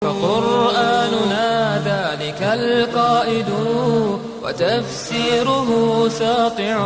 فقرآننا ذلك القائد وتفسيره ساطع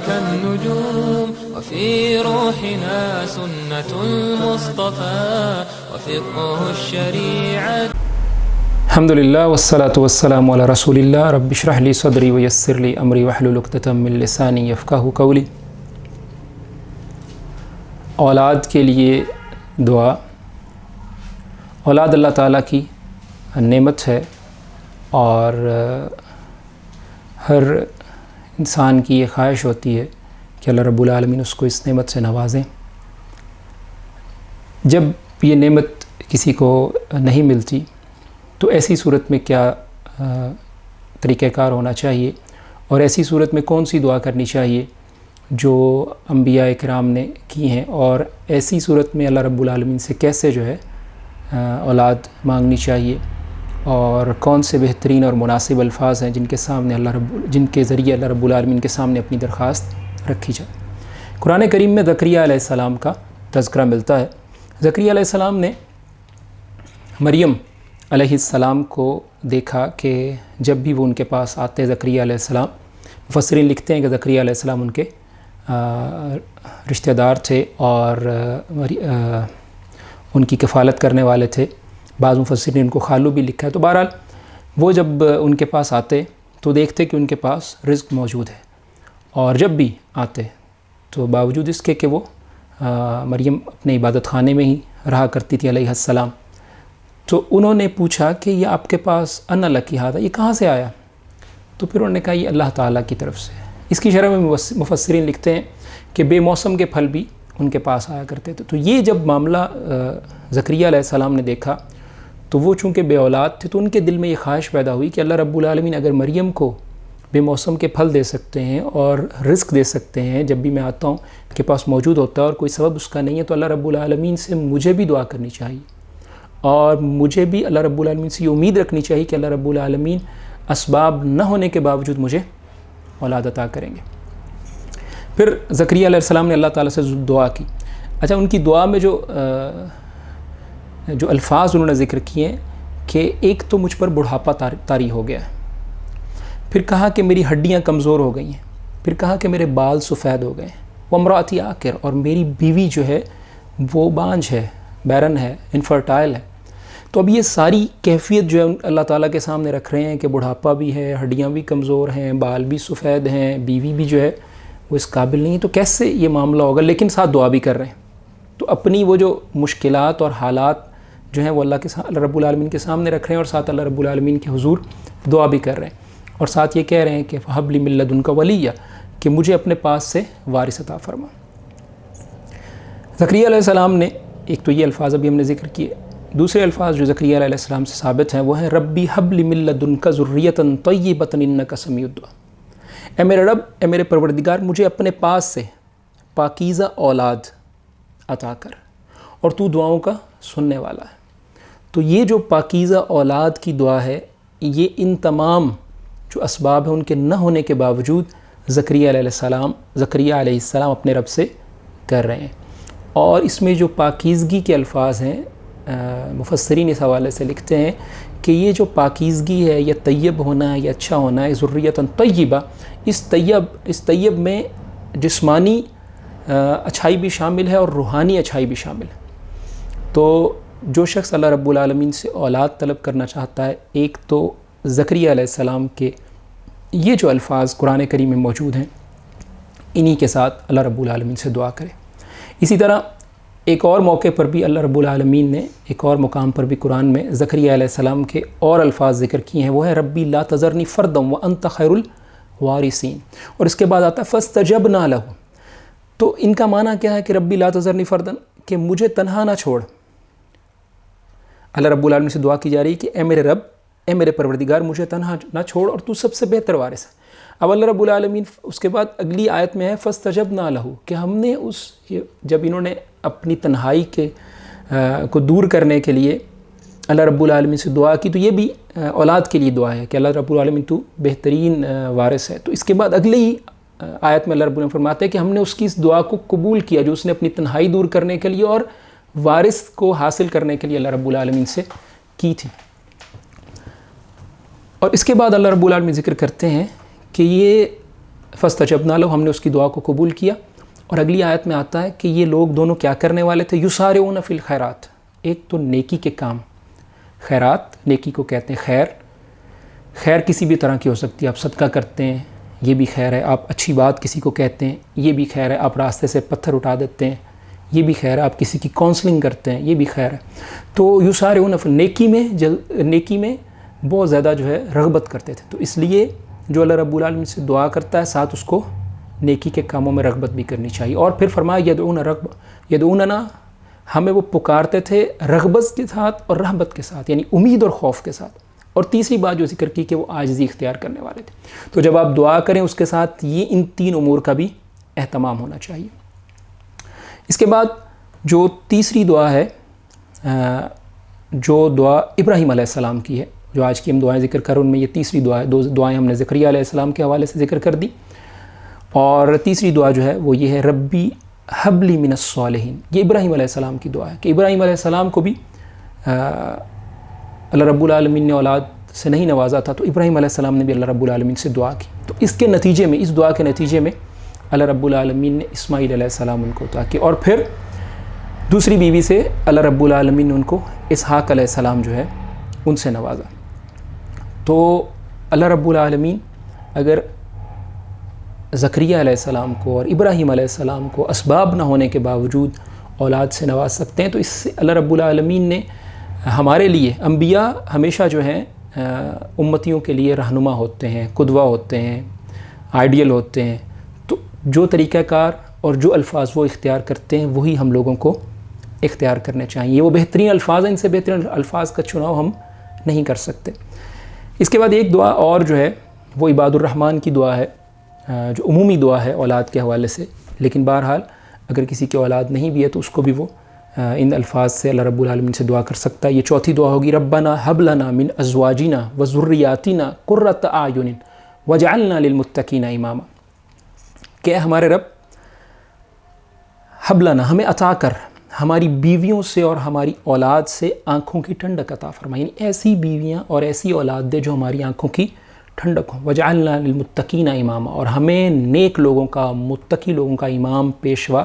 كالنجوم وفي روحنا سنة المصطفى وفقه الشريعة. الحمد لله والصلاة والسلام على رسول الله. رب اشرح لي صدري ويسر لي أمري واحلل عقدة من لساني يفقهوا قولي. اولاد کے لیے دعا. اولاد اللہ تعالیٰ کی نعمت ہے اور ہر انسان کی یہ خواہش ہوتی ہے کہ اللہ رب العالمین اس کو اس نعمت سے نوازیں. جب یہ نعمت کسی کو نہیں ملتی تو ایسی صورت میں کیا طریقہ کار ہونا چاہیے اور ایسی صورت میں کون سی دعا کرنی چاہیے جو انبیاء کرام نے کی ہیں، اور ایسی صورت میں اللہ رب العالمین سے کیسے جو ہے اولاد مانگنی چاہیے، اور کون سے بہترین اور مناسب الفاظ ہیں جن کے ذریعے اللہ رب العالمین کے سامنے اپنی درخواست رکھی جائے. قرآن کریم میں زکریا علیہ السلام کا تذکرہ ملتا ہے. زکریا علیہ السلام نے مریم علیہ السلام کو دیکھا کہ جب بھی وہ ان کے پاس آتے زکریا علیہ السلام، مفسرین لکھتے ہیں کہ زکریا علیہ السلام ان کے رشتہ دار تھے اور ان کی کفالت کرنے والے تھے. بعض مفسرین ان کو خالو بھی لکھا ہے. تو بہرحال وہ جب ان کے پاس آتے تو دیکھتے کہ ان کے پاس رزق موجود ہے، اور جب بھی آتے تو باوجود اس کے کہ وہ مریم اپنے عبادت خانے میں ہی رہا کرتی تھی علیہ السلام، تو انہوں نے پوچھا کہ یہ آپ کے پاس انا لکی ھذا، یہ کہاں سے آیا؟ تو پھر انہوں نے کہا یہ اللہ تعالیٰ کی طرف سے. اس کی شرح میں مفسرین لکھتے ہیں کہ بے موسم کے پھل بھی ان کے پاس آیا کرتے تھے. تو یہ جب معاملہ زکریا علیہ السلام نے دیکھا تو وہ چونکہ بے اولاد تھے تو ان کے دل میں یہ خواہش پیدا ہوئی کہ اللہ رب العالمین اگر مریم کو بے موسم کے پھل دے سکتے ہیں اور رزق دے سکتے ہیں، جب بھی میں آتا ہوں کے پاس موجود ہوتا ہے اور کوئی سبب اس کا نہیں ہے، تو اللہ رب العالمین سے مجھے بھی دعا کرنی چاہیے، اور مجھے بھی اللہ رب العالمین سے یہ امید رکھنی چاہیے کہ اللہ رب العالمین اسباب نہ ہونے کے باوجود مجھے اولاد عطا کریں گے. پھر زکریا علیہ السلام نے اللہ تعالیٰ سے دعا کی. اچھا، ان کی دعا میں جو الفاظ انہوں نے ذکر کیے ہیں کہ ایک تو مجھ پر بڑھاپا طاری ہو گیا ہے، پھر کہا کہ میری ہڈیاں کمزور ہو گئی ہیں، پھر کہا کہ میرے بال سفید ہو گئے ہیں، وامرأتی عاقر، اور میری بیوی جو ہے وہ بانجھ ہے، بیرن ہے، انفرٹائل ہے. تو اب یہ ساری کیفیت جو ہے اللہ تعالیٰ کے سامنے رکھ رہے ہیں کہ بڑھاپا بھی ہے، ہڈیاں بھی کمزور ہیں، بال بھی سفید ہیں، بیوی بھی جو ہے وہ اس قابل نہیں ہے، تو کیسے یہ معاملہ ہوگا؟ لیکن ساتھ دعا بھی کر رہے ہیں. تو اپنی وہ جو مشکلات اور حالات جو ہیں وہ اللہ رب العالمین کے سامنے رکھ رہے ہیں، اور ساتھ اللہ رب العالمین کے حضور دعا بھی کر رہے ہیں، اور ساتھ یہ کہہ رہے ہیں کہ فَهَبْ لِي مِن لَّدُنْكَ وَلِيًّا، کہ مجھے اپنے پاس سے وارث عطا فرما. زکریا علیہ السلام نے ایک تو یہ الفاظ ابھی ہم نے ذکر کیے. دوسرے الفاظ جو زکریا علیہ السلام سے ثابت ہیں وہ ہیں ربی حب لی من لدنک ذریۃ طیبۃ انک سمیع الدعاء. اے میرے رب، اے میرے پروردگار، مجھے اپنے پاس سے پاکیزہ اولاد عطا کر، اور تو دعاؤں کا سننے والا ہے. تو یہ جو پاکیزہ اولاد کی دعا ہے، یہ ان تمام جو اسباب ہیں ان کے نہ ہونے کے باوجود زکریا علیہ السلام اپنے رب سے کر رہے ہیں. اور اس میں جو پاکیزگی کے الفاظ ہیں، مفسرین اس حوالے سے لکھتے ہیں کہ یہ جو پاکیزگی ہے، یا طیب ہونا ہے، یا اچھا ہونا ہے، ذریۃ طیبہ، اس طیب میں جسمانی اچھائی بھی شامل ہے اور روحانی اچھائی بھی شامل ہے. تو جو شخص اللہ رب العالمین سے اولاد طلب کرنا چاہتا ہے، ایک تو زکریا علیہ السلام کے یہ جو الفاظ قرآن کریم میں موجود ہیں انہی کے ساتھ اللہ رب العالمین سے دعا کرے. اسی طرح ایک اور موقع پر بھی اللہ رب العالمین نے ایک اور مقام پر بھی قرآن میں زکریا علیہ السلام کے اور الفاظ ذکر کیے ہیں. وہ ہے ربی لا تذرنی فردا وانت خیر الوارثین، اور اس کے بعد آتا ہے فاستجبنا لہ. تو ان کا معنی کیا ہے کہ ربی لا تذرنی فردا، کہ مجھے تنہا نہ چھوڑ. اللہ رب العالمین سے دعا کی جا رہی ہے کہ اے میرے رب، اے میرے پروردگار، مجھے تنہا نہ چھوڑ، اور تو سب سے بہتر وارث ہے. اب اللہ رب العالمین اس کے بعد اگلی آیت میں ہے فاستجبنا لہ، کہ ہم نے جب انہوں نے اپنی تنہائی کو دور کرنے کے لیے اللہ رب العالمین سے دعا کی، تو یہ بھی اولاد کے لیے دعا ہے کہ اللہ رب العالمین تو بہترین وارث ہے. تو اس کے بعد اگلی ہی آیت میں اللہ رب العالمین فرماتے ہیں کہ ہم نے اس کی اس دعا کو قبول کیا جو اس نے اپنی تنہائی دور کرنے کے لیے اور وارث کو حاصل کرنے کے لیے اللہ رب العالمین سے کی تھی. اور اس کے بعد اللہ رب العالمین ذکر کرتے ہیں کہ یہ فاستجبنا لہ، ہم نے اس کی دعا کو قبول کیا. اور اگلی آیت میں آتا ہے کہ یہ لوگ دونوں کیا کرنے والے تھے؟ یسارعون فی الخیرات. ایک تو نیکی کے کام، خیرات نیکی کو کہتے ہیں. خیر کسی بھی طرح کی ہو سکتی ہے. آپ صدقہ کرتے ہیں، یہ بھی خیر ہے. آپ اچھی بات کسی کو کہتے ہیں، یہ بھی خیر ہے. آپ راستے سے پتھر اٹھا دیتے ہیں، یہ بھی خیر ہے. آپ کسی کی کاؤنسلنگ کرتے ہیں، یہ بھی خیر ہے. تو یسارعون فی نیکی میں بہت زیادہ جو ہے رغبت کرتے تھے. تو اس لیے جو اللہ رب العالمین سے دعا کرتا ہے ساتھ اس کو نیکی کے کاموں میں رغبت بھی کرنی چاہیے. اور پھر فرمایا یدعوننا، ہمیں وہ پکارتے تھے رغبت کے ساتھ اور رہبت کے ساتھ، یعنی امید اور خوف کے ساتھ. اور تیسری بات جو ذکر کی کہ وہ عاجزی اختیار کرنے والے تھے. تو جب آپ دعا کریں اس کے ساتھ یہ ان تین امور کا بھی اہتمام ہونا چاہیے. اس کے بعد جو تیسری دعا ہے، جو دعا ابراہیم علیہ السلام کی ہے، جو آج کی ہم دعائیں ذکر کر ان میں یہ تیسری دعا ہے. 2 دعائیں ہم نے زکریا علیہ السلام کے حوالے سے ذکر کر دی. اور تیسری دعا جو ہے وہ یہ ہے ربی حب لی من الصالحین. یہ ابراہیم علیہ السلام کی دعا ہے کہ ابراہیم علیہ السلام کو بھی اللہ رب العالمین نے اولاد سے نہیں نوازا تھا، تو ابراہیم علیہ السلام نے بھی اللہ رب العالمین سے دعا کی. تو اس کے نتیجے میں، اس دعا کے نتیجے میں اللہ رب العالمین نے اسماعیل علیہ السلام ان کو عطا کی. اور پھر دوسری بیوی سے اللہ رب العالمین نے ان کو اسحاق علیہ السلام جو ہے ان سے نوازا. تو اللہ رب العالمین اگر زکریا علیہ السلام کو اور ابراہیم علیہ السلام کو اسباب نہ ہونے کے باوجود اولاد سے نواز سکتے ہیں، تو اس سے اللہ رب العالمین نے ہمارے لیے، انبیاء ہمیشہ جو ہیں امتیوں کے لیے رہنما ہوتے ہیں، قدوہ ہوتے ہیں، آئیڈیل ہوتے ہیں. تو جو طریقہ کار اور جو الفاظ وہ اختیار کرتے ہیں وہی ہم لوگوں کو اختیار کرنے چاہیے. وہ بہترین الفاظ ہیں، ان سے بہترین الفاظ کا چناؤ ہم نہیں کر سکتے. اس کے بعد ایک دعا اور جو ہے وہ عباد الرحمن کی دعا ہے، جو عمومی دعا ہے اولاد کے حوالے سے. لیکن بہرحال اگر کسی کی اولاد نہیں بھی ہے تو اس کو بھی وہ ان الفاظ سے اللہ رب العالمین سے دعا کر سکتا ہے. یہ چوتھی دعا ہوگی ربنا حب لنا من ازواجنا وذریاتنا قرۃ اعین وجعلنا للمتقین اماما. کہ ہمارے رب حب لنا، ہمیں عطا کر ہماری بیویوں سے اور ہماری اولاد سے آنکھوں کی ٹھنڈک عطا فرما، یعنی ایسی بیویاں اور ایسی اولاد دے جو ہماری آنکھوں کی ٹھنڈک ہوں. وجعلنا للمتقین اماما، اور ہمیں نیک لوگوں کا، متقی لوگوں کا امام، پیشوا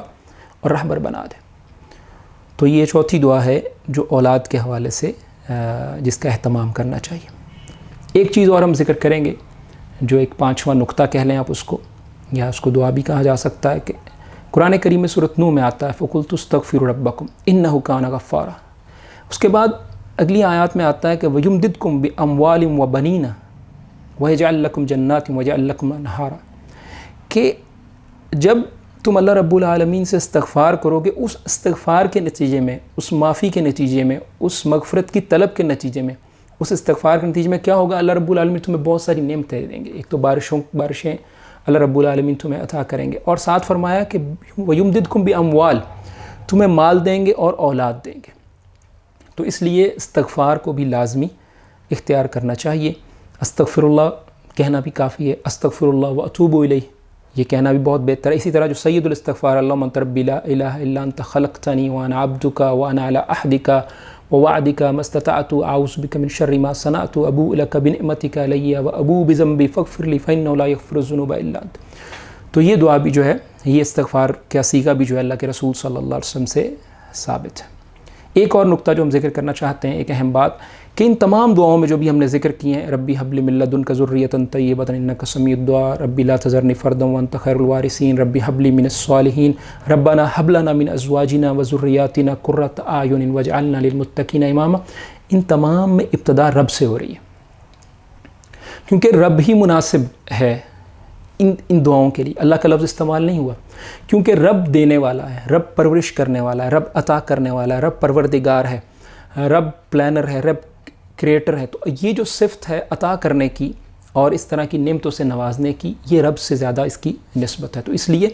اور رہبر بنا دے. تو یہ چوتھی دعا ہے جو اولاد کے حوالے سے جس کا اہتمام کرنا چاہیے. ایک چیز اور ہم ذکر کریں گے جو ایک 5واں نقطہ کہہ لیں آپ اس کو، یا اس کو دعا بھی کہا جا سکتا ہے، کہ قرآن کریم میں سورۃ نوح میں آتا ہے فَقُلْتُ اسْتَغْفِرُوا رَبَّكُمْ إِنَّهُ كَانَ غَفَّارًا. اس کے بعد اگلی آیات میں آتا ہے کہ وَيُمْدِدْكُمْ بِأَمْوَالٍ وَبَنِينَ وَيَجْعَلْ لَكُمْ جَنَّاتٍ وَيَجْعَلْ لَكُمْ أَنْهَارًا. کہ جب تم اللہ رب العالمین سے استغفار کرو گے، اس استغفار کے نتیجے میں، اس معافی کے نتیجے میں، اس مغفرت کی طلب کے نتیجے میں، اس استغفار کے نتیجے میں کیا ہوگا؟ اللہ رب العالمین تمہیں بہت ساری نعمتیں دیں گے. ایک تو بارشیں اللہ رب العالمین تمہیں عطا کریں گے، اور ساتھ فرمایا کہ وَيُمْدِدْكُمْ بِأَمْوَالٍ، تمہیں مال دیں گے اور اولاد دیں گے. تو اس لیے استغفار کو بھی لازمی اختیار کرنا چاہیے. استغفر اللہ کہنا بھی کافی ہے، استغفر اللہ واتوب الیہ یہ کہنا بھی بہت بہتر ہے. اسی طرح جو سید الاستغفار اللہم انت ربی لا الہ الا انت خلقتنی وانا عبدک وانا علی عہدک ووعدک ما استطعت اعوذ بک من شر ما صنعت ابوء لک بنعمتک علی وابوء بذنبی فاغفر لی فانہ لا یغفر الذنوب الا انت. تو یہ دعا بھی جو ہے، یہ استغفار کا صیغہ بھی جو ہے اللہ کے رسول صلی اللہ علیہ وسلم سے ثابت ہے. ایک اور نقطہ جو ہم ذکر کرنا چاہتے ہیں، ایک اہم بات، کہ ان تمام دعاؤں میں جو بھی ہم نے ذکر کی ہیں، ربی حب لی من لدنک ذریۃ طیبۃ انک سمیع الدعاء، ربی لا تذرنی فردا وانت خیر الوارثین، ربی حب لی من الصالحین، ربنا حب لنا من ازواجنا وذریاتنا قرۃ اعین واجعلنا للمتقین اماما، ان تمام میں ابتدا رب سے ہو رہی ہے، کیونکہ رب ہی مناسب ہے ان دعاؤں کے لیے. اللہ کا لفظ استعمال نہیں ہوا، کیونکہ رب دینے والا ہے، رب پرورش کرنے والا ہے، رب عطا کرنے والا ہے، رب پروردگار ہے، رب پلانر ہے، رب کریٹر ہے. تو یہ جو صفت ہے عطا کرنے کی اور اس طرح کی نعمتوں سے نوازنے کی، یہ رب سے زیادہ اس کی نسبت ہے. تو اس لیے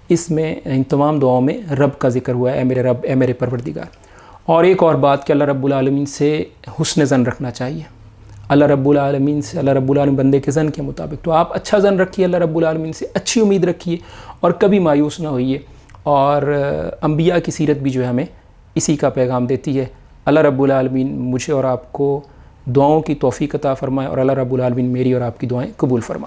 اس میں ان تمام دعاؤں میں رب کا ذکر ہوا ہے، اے میرے رب، اے میرے پروردگار. اور ایک اور بات کہ اللہ رب العالمین سے حسن ظن رکھنا چاہیے. اللہ رب العالمین سے، اللہ رب العالمین بندے کے ظن کے مطابق، تو آپ اچھا ظن رکھیے اللہ رب العالمین سے، اچھی امید رکھیے اور کبھی مایوس نہ ہوئیے. اور انبیاء کی سیرت بھی جو ہے ہمیں اسی کا پیغام دیتی ہے اللہ رب العالمین مجھے اور آپ کو دعاؤں کی توفیق عطا فرمائے، اور اللہ رب العالمین میری اور آپ کی دعائیں قبول فرمائے۔